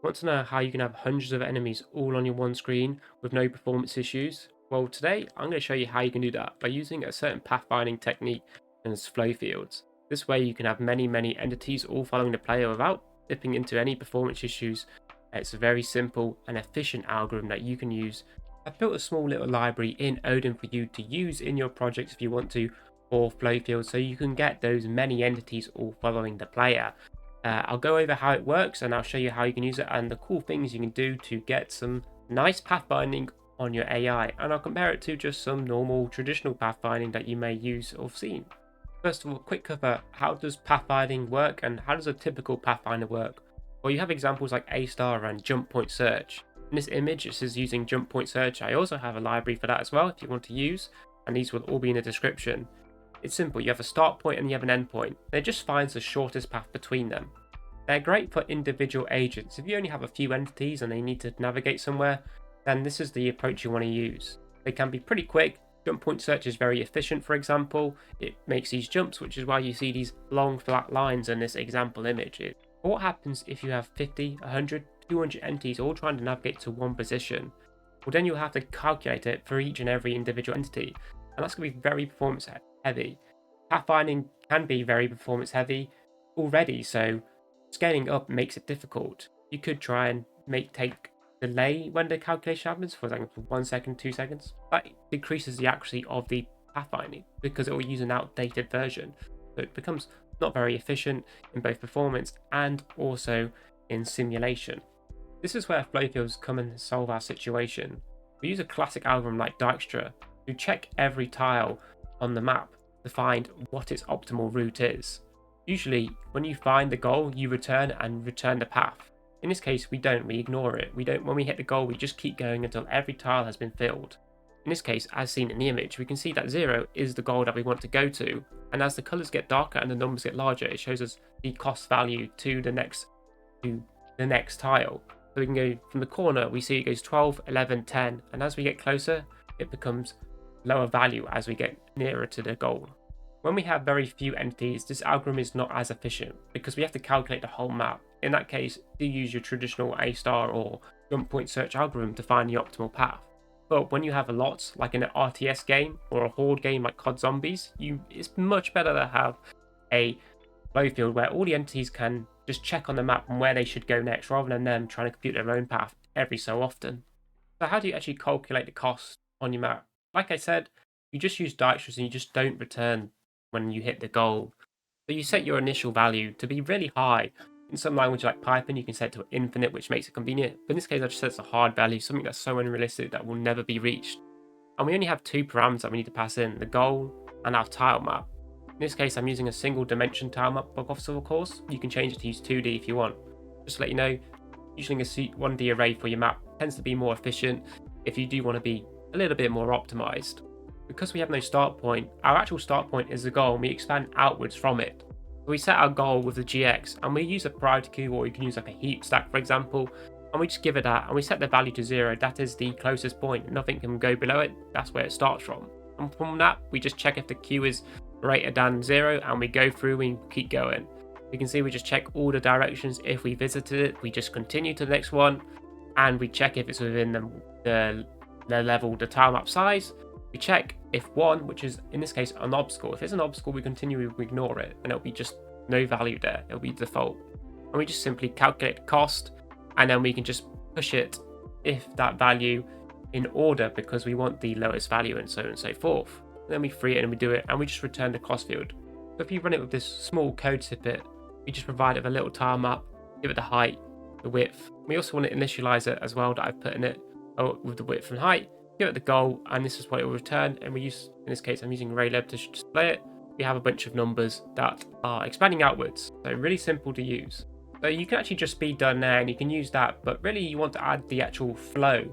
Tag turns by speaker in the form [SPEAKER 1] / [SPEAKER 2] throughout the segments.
[SPEAKER 1] Want to know how you can have hundreds of enemies all on your one screen with no performance issues? Well, today I'm going to show you how you can do that by using a certain pathfinding technique known as Flowfields. This way you can have many entities all following the player without dipping into any performance issues. It's a very simple and efficient algorithm that you can use. I've built a small little library in Odin for you to use in your projects if you want to, for Flowfields, so you can get those many entities all following the player. I'll go over how it works and I'll show you how you can use it and the cool things you can do to get some nice pathfinding on your AI, and I'll compare it to just some normal traditional pathfinding that you may use or have seen. First of all, quick cover: how does pathfinding work and how does a typical pathfinder work? Well, you have examples like A star and jump point search. In this image it says using jump point search. I also have a library for that as well if you want to use, and these will all be in the description. It's simple: you have a start point and you have an end point. It just finds the shortest path between them. They're great for individual agents. If you only have a few entities and they need to navigate somewhere, then this is the approach you want to use. They can be pretty quick. Jump point search is very efficient, for example. It makes these jumps, which is why you see these long flat lines in this example image. But what happens if you have 50, 100, 200 entities all trying to navigate to one position? Well, then you'll have to calculate it for each and every individual entity, and that's going to be very performance heavy. Pathfinding can be very performance heavy already, so scaling up makes it difficult. You could try and take delay when the calculation happens, for example 1 second, 2 seconds. That decreases the accuracy of the pathfinding because it will use an outdated version, so it becomes not very efficient in both performance and also in simulation. This is where Flowfields come and solve our situation. We use a classic algorithm like Dijkstra to check every tile on the map to find what its optimal route is. Usually, when you find the goal, you return the path. In this case, we don't, we ignore it. When we hit the goal, we just keep going until every tile has been filled. In this case, as seen in the image, we can see that 0 is the goal that we want to go to. And as the colors get darker and the numbers get larger, it shows us the cost value to the next tile. So we can go from the corner, we see it goes 12, 11, 10. And as we get closer, it becomes lower value as we get nearer to the goal. When we have very few entities, this algorithm is not as efficient because we have to calculate the whole map. In that case, do use your traditional A star or jump point search algorithm to find the optimal path. But when you have a lot, like in an RTS game or a horde game like COD Zombies, it's much better to have a Flowfield where all the entities can just check on the map and where they should go next, rather than them trying to compute their own path every so often. So how do you actually calculate the cost on your map? Like I said, you just use Dijkstra and you just don't return when you hit the goal. So you set your initial value to be really high. In some language like Python, you can set it to infinite, which makes it convenient. But in this case, I just set it to hard value, something that's so unrealistic that will never be reached. And we only have two parameters that we need to pass in: the goal and our tile map. In this case, I'm using a single dimension tile map, of course. You can change it to use 2D if you want. Just to let you know, using a 1D array for your map tends to be more efficient if you do want to be a little bit more optimized. Because we have no start point, our actual start point is the goal and we expand outwards from it. So we set our goal with the GX and we use a priority queue, or you can use like a heap stack for example, and we just give it that and we set the value to 0. That is the closest point, nothing can go below it. That's where it starts from. And from that, we just check if the queue is greater than 0 and we go through and keep going. You can see we just check all the directions. If we visited it, we just continue to the next one and we check if it's within the level, the tile map size. We check if 1, which is in this case an obstacle. If it's an obstacle, we continue to ignore it and it'll be just no value there. It'll be default. And we just simply calculate the cost and then we can just push it if that value in order because we want the lowest value and so on and so forth. And then we free it and we do it and we just return the cost field. So if you run it with this small code snippet, we just provide it with a little tile map, give it the height, the width. We also want to initialize it as well that I've put in it with the width and height. Give it the goal and this is what it will return, and we use, in this case I'm using ArrayLab to display it. We have a bunch of numbers that are expanding outwards, so really simple to use. So you can actually just be done there and you can use that, but really you want to add the actual flow.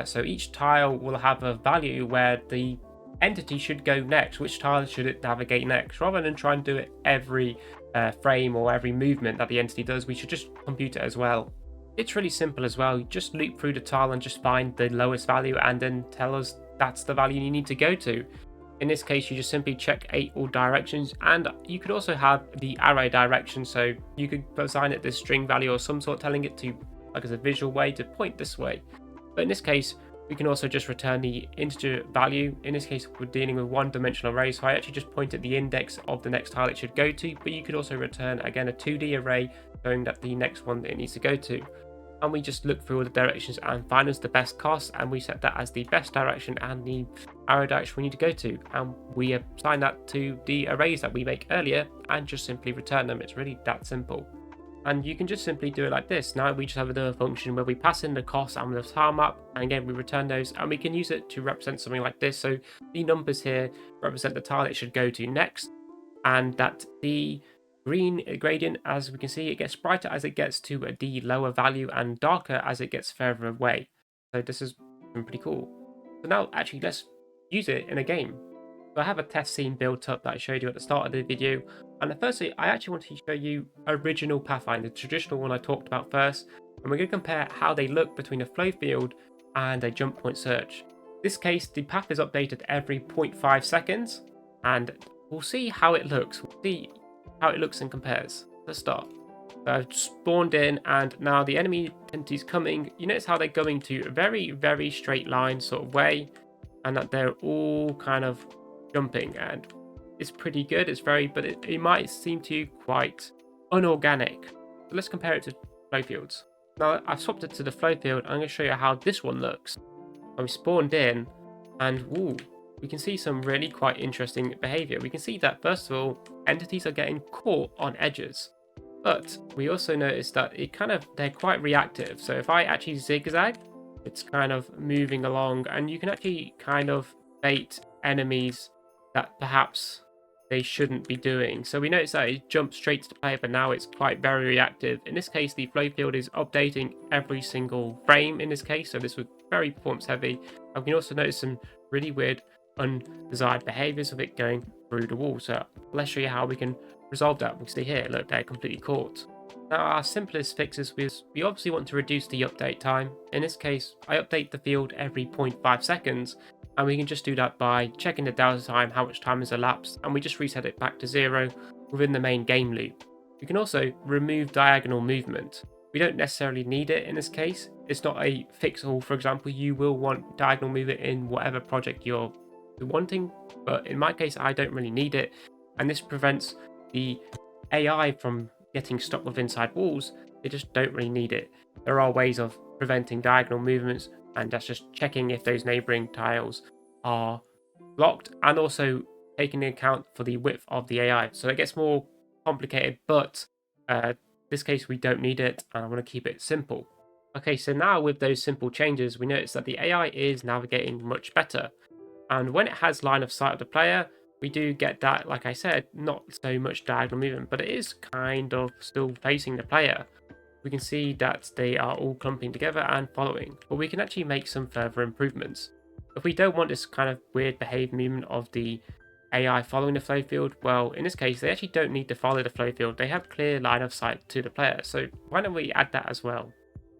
[SPEAKER 1] So each tile will have a value where the entity should go next, which tile should it navigate next, rather than try and do it every frame or every movement that the entity does. We should just compute it as well. It's really simple as well. You just loop through the tile and just find the lowest value and then tell us that's the value you need to go to. In this case, you just simply check all directions, and you could also have the array direction, so you could assign it this string value or some sort, telling it to like as a visual way to point this way. But in this case, we can also just return the integer value. In this case, we're dealing with one-dimensional array, so I actually just pointed the index of the next tile it should go to, but you could also return, again, a 2D array showing that the next one that it needs to go to. And we just look through all the directions and find us the best cost, and we set that as the best direction and the arrow direction we need to go to. And we assign that to the arrays that we make earlier and just simply return them. It's really that simple. And you can just simply do it like this. Now we just have another function where we pass in the cost and the tile map, and again we return those, and we can use it to represent something like this. So the numbers here represent the tile it should go to next, and that the green gradient, as we can see, it gets brighter as it gets to the lower value and darker as it gets further away. So this is pretty cool. So now actually let's use it in a game. So I have a test scene built up that I showed you at the start of the video, and firstly I actually want to show you original Pathfinder, the traditional one I talked about first, and we're going to compare how they look between a flow field and a jump point search. In this case, the path is updated every 0.5 seconds, and we'll see how it looks. We'll see how it looks and compares. Let's start. So I've spawned in, and now the enemy entity's coming. You notice how they're going to a very, very straight line sort of way, and that they're all kind of jumping, and it's pretty good. It's very, but it might seem to you quite unorganic. So let's compare it to Flowfields. Now I've swapped it to the Flowfield. I'm going to show you how this one looks. I'm spawned in, and ooh, we can see some really quite interesting behavior. We can see that first of all, entities are getting caught on edges, but we also notice that they're quite reactive. So if I actually zigzag, it's kind of moving along, and you can actually kind of bait enemies that perhaps they shouldn't be doing. So we notice that it jumps straight to the player, but now it's quite very reactive. In this case, the flow field is updating every single frame in this case, so this was very performance heavy. And we can also notice some really weird undesired behaviors of it going through the wall. So let's show you how we can resolve that. We can see here, look, they're completely caught. Now our simplest fixes is we obviously want to reduce the update time. In this case, I update the field every 0.5 seconds, and we can just do that by checking the delta time, how much time has elapsed, and we just reset it back to 0 within the main game loop. You can also remove diagonal movement. We don't necessarily need it in this case. It's not a fix-all. For example, you will want diagonal movement in whatever project you're wanting, but in my case I don't really need it, and this prevents the AI from getting stuck with inside walls. They just don't really need it. There are ways of preventing diagonal movements, and that's just checking if those neighboring tiles are blocked, and also taking into account for the width of the AI. So it gets more complicated, but this case we don't need it, and I want to keep it simple. Okay, so now with those simple changes, we notice that the AI is navigating much better. And when it has line of sight of the player, we do get that, like I said, not so much diagonal movement, but it is kind of still facing the player. We can see that they are all clumping together and following, but we can actually make some further improvements. If we don't want this kind of weird behaved movement of the AI following the flow field, well, in this case, they actually don't need to follow the flow field. They have clear line of sight to the player. So why don't we add that as well?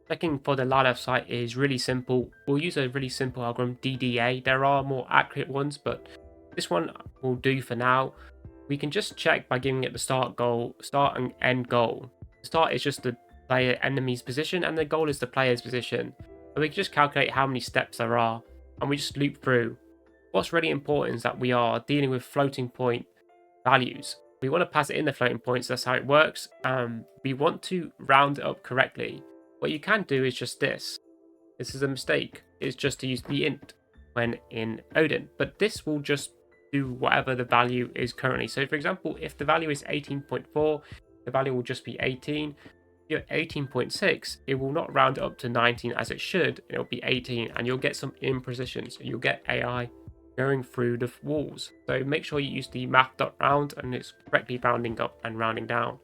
[SPEAKER 1] Checking for the line of sight is really simple. We'll use a really simple algorithm, DDA. There are more accurate ones, but this one will do for now. We can just check by giving it the start and end goal. The start is just the player enemy's position, and the goal is the player's position. And we can just calculate how many steps there are, and we just loop through. What's really important is that we are dealing with floating point values. We want to pass it in the floating points, that's how it works. We want to round it up correctly. What you can do is just this. This is a mistake. It's just to use the int when in Odin, but this will just do whatever the value is currently. So for example, if the value is 18.4, the value will just be 18. If you're 18.6, it will not round it up to 19 as it should. It'll be 18, and you'll get some imprecisions. You'll get AI going through the walls. So make sure you use the math.round, and it's correctly rounding up and rounding down.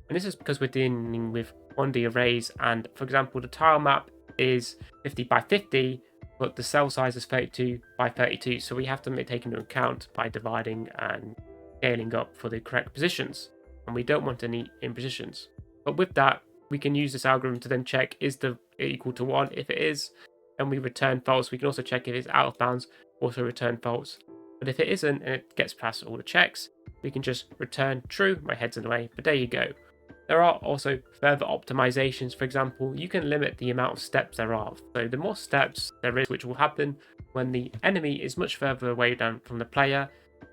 [SPEAKER 1] And this is because we're dealing with 1D arrays, and for example, the tile map is 50 by 50, but the cell size is 32 by 32. So we have to take into account by dividing and scaling up for the correct positions, and we don't want any impositions. But with that, we can use this algorithm to then check is the equal to 1. If it is, then we return false. We can also check if it's out of bounds, also return false. But if it isn't and it gets past all the checks, we can just return true. My head's in the way, but there you go. There are also further optimizations. For example, you can limit the amount of steps there are. So the more steps there is, which will happen when the enemy is much further away down from the player,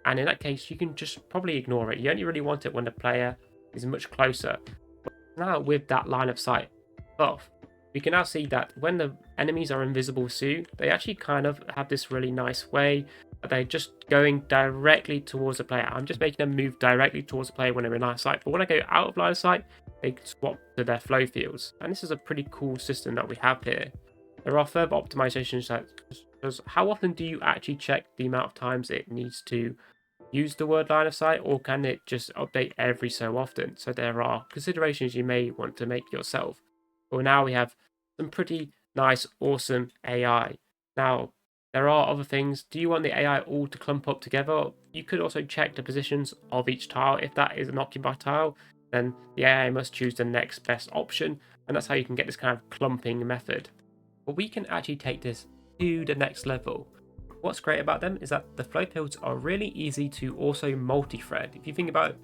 [SPEAKER 1] and in that case, you can just probably ignore it. You only really want it when the player is much closer. Now with that line of sight buff, we can now see that when the enemies are invisible too, they actually kind of have this really nice way that they're just going directly towards the player. I'm just making them move directly towards the player when they're in line of sight, but when I go out of line of sight, they swap to their flow fields. And this is a pretty cool system that we have here. There are further optimizations that how often do you actually check the amount of times it needs to use the word line of sight, or can it just update every so often? So there are considerations you may want to make yourself. Well, now we have some pretty nice, awesome AI. Now, there are other things. Do you want the AI all to clump up together? You could also check the positions of each tile. If that is an occupied tile, then the AI must choose the next best option, and that's how you can get this kind of clumping method. But we can actually take this to the next level. What's great about them is that the Flowfields are really easy to also multi-thread. If you think about it,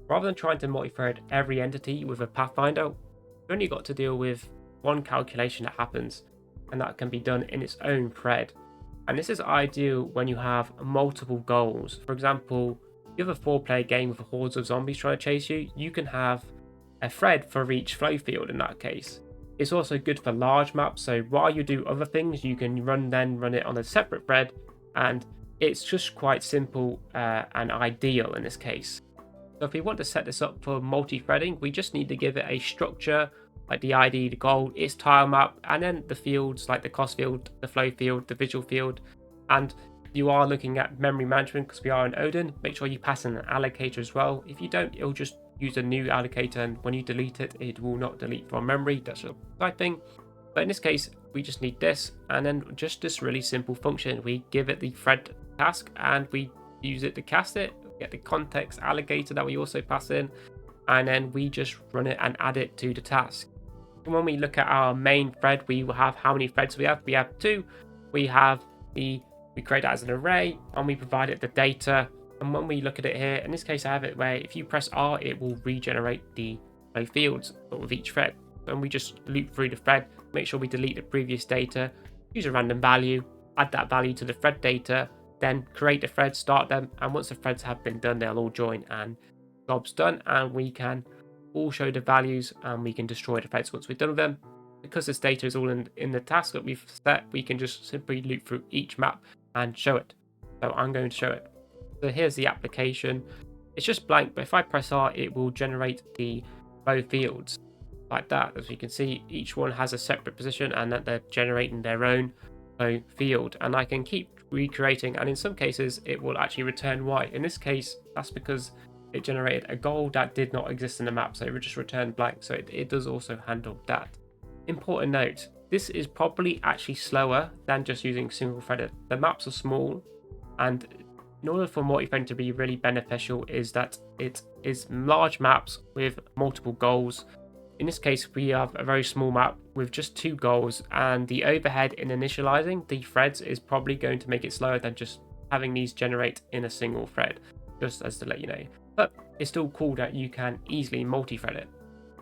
[SPEAKER 1] rather than trying to multi-thread every entity with a Pathfinder, you've only got to deal with one calculation that happens, and that can be done in its own thread. And this is ideal when you have multiple goals. For example, if you have a 4-player game with hordes of zombies trying to chase you, you can have a thread for each Flowfield in that case. It's also good for large maps, so while you do other things, you can run it on a separate thread, and it's just quite simple and ideal in this case. So if we want to set this up for multi-threading, we just need to give it a structure, like the ID, the goal, its tile map, and then the fields like the cost field, the flow field, the visual field. And you are looking at memory management because we are in Odin. Make sure you pass in an allocator as well. If you don't, it'll just use a new allocator, and when you delete it, it will not delete from memory. That's a side thing. But in this case, we just need this, and then just this really simple function. We give it the thread task, and we use it to cast it. Get the context allocator that we also pass in, and then we just run it and add it to the task. And when we look at our main thread, we will have how many threads we have. We have 2. We create that as an array, and we provide it the data. And when we look at it here, in this case, I have it where if you press R, it will regenerate the flow fields with each thread. And we just loop through the thread, make sure we delete the previous data, use a random value, add that value to the thread data, then create the threads, start them, and once the threads have been done, they'll all join and job's done, and we can all show the values, and we can destroy the threads once we've done with them. Because this data is all in the task that we've set, we can just simply loop through each map and show it. So I'm going to show it. So here's the application. It's just blank, but if I press R, it will generate the flow fields like that. As you can see, each one has a separate position, and that they're generating their own flow field, and I can keep recreating, and in some cases it will actually return white. In this case, that's because it generated a goal that did not exist in the map, so it would just return blank. So it does also handle that. Important note, this is probably actually slower than just using single threaded. The maps are small, and in order for multi-threading to be really beneficial is that it is large maps with multiple goals. In this case, we have a very small map with just 2 goals, and the overhead in initializing the threads is probably going to make it slower than just having these generate in a single thread, just as to let you know. But it's still cool that you can easily multi-thread it.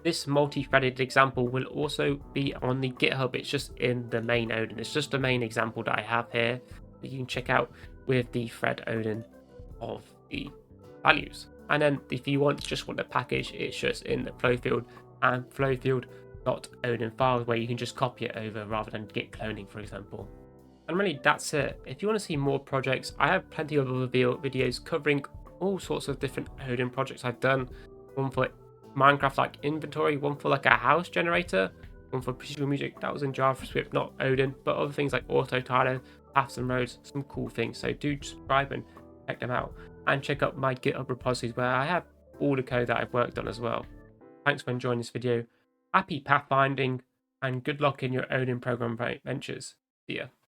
[SPEAKER 1] This multi-threaded example will also be on the GitHub. It's just in the main Odin. It's just the main example that I have here that you can check out with the thread Odin of the values. And then if you just want the package, it's just in the Flowfield and flowfield.odin files, where you can just copy it over rather than git cloning, for example. And really, that's it. If you want to see more projects, I have plenty of other videos covering all sorts of different Odin projects I've done. One for Minecraft like inventory, one for like a house generator, one for procedural music. That was in JavaScript, not Odin, but other things like auto tiler, paths and roads, some cool things. So do subscribe and check them out, and check out my GitHub repositories where I have all the code that I've worked on as well. Thanks for enjoying this video. Happy pathfinding, and good luck in your Odin program ventures. See ya.